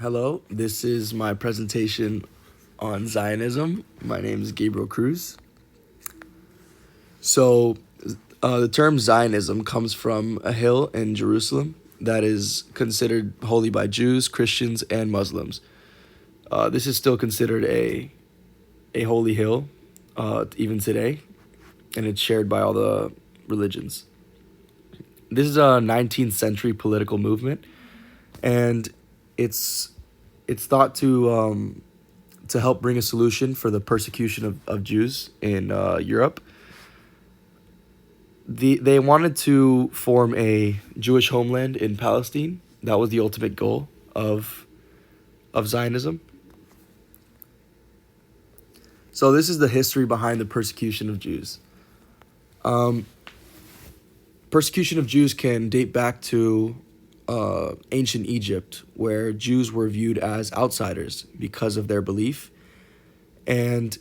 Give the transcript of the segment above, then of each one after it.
Hello, this is my presentation on Zionism. My name is Gabriel Cruz. So, the term Zionism comes from a hill in Jerusalem that is considered holy by Jews, Christians, and Muslims. This is still considered a holy hill, even today, and it's shared by all the religions. This is a 19th century political movement, and it's it's thought to help bring a solution for the persecution of Jews in Europe. They wanted to form a Jewish homeland in Palestine. That was the ultimate goal of Zionism. So this is the history behind the persecution of Jews. Um, Persecution of Jews can date back to ancient Egypt, where Jews were viewed as outsiders because of their belief, and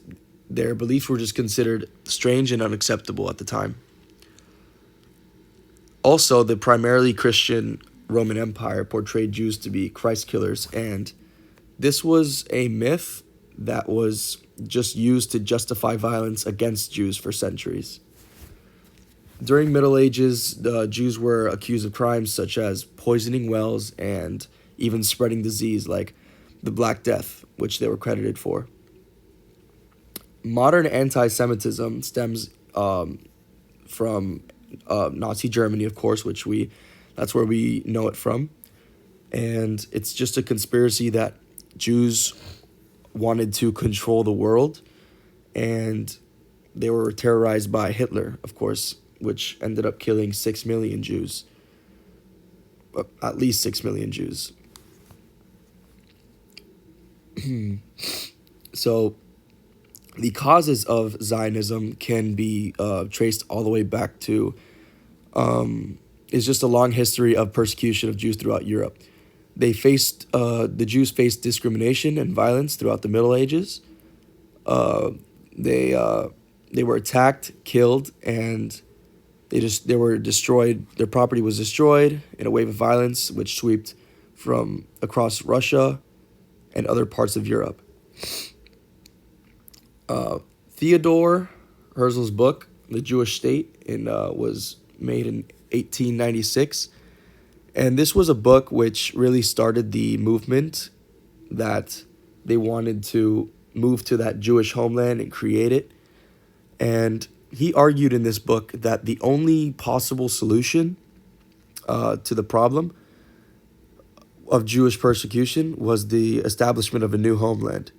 their beliefs were just considered strange and unacceptable at the time. Also, the primarily Christian Roman Empire portrayed Jews to be Christ killers, and this was a myth that was just used to justify violence against Jews for centuries. During Middle Ages, the Jews were accused of crimes such as poisoning wells and even spreading disease like the Black Death, which they were credited for. Modern anti-Semitism stems from Nazi Germany, of course, that's where we know it from. And it's just a conspiracy that Jews wanted to control the world, and they were terrorized by Hitler, of course, which ended up killing 6 million Jews, at least 6 million Jews. So the causes of Zionism can be traced all the way back to, it's just a long history of persecution of Jews throughout Europe. The Jews faced discrimination and violence throughout the Middle Ages. They were attacked, killed, and they were destroyed. Their property was destroyed in a wave of violence, which swept from across Russia and other parts of Europe. Theodore Herzl's book, The Jewish State, was made in 1896. And this was a book which really started the movement that they wanted to move to that Jewish homeland and create it. And he argued in this book that the only possible solution to the problem of Jewish persecution was the establishment of a new homeland.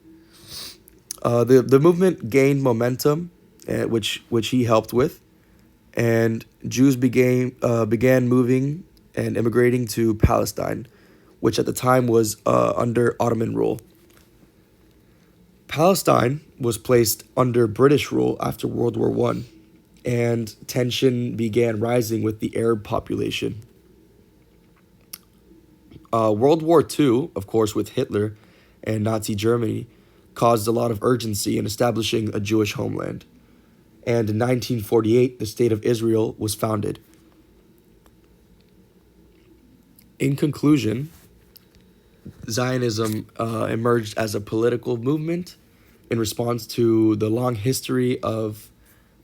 The movement gained momentum, which he helped with, and Jews began moving and immigrating to Palestine, which at the time was under Ottoman rule. Palestine was placed under British rule after World War I, and tension began rising with the Arab population. World War II, of course, with Hitler and Nazi Germany, caused a lot of urgency in establishing a Jewish homeland. And in 1948, the State of Israel was founded. In conclusion, Zionism emerged as a political movement in response to the long history of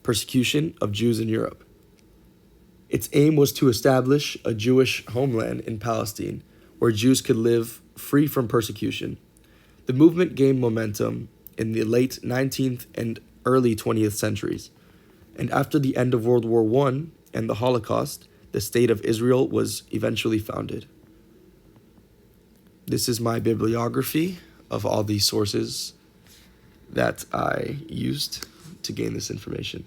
persecution of Jews in Europe. Its aim was to establish a Jewish homeland in Palestine where Jews could live free from persecution. The movement gained momentum in the late 19th and early 20th centuries, and after the end of World War I and the Holocaust, the State of Israel was eventually founded. This is my bibliography of all these sources that I used to gain this information.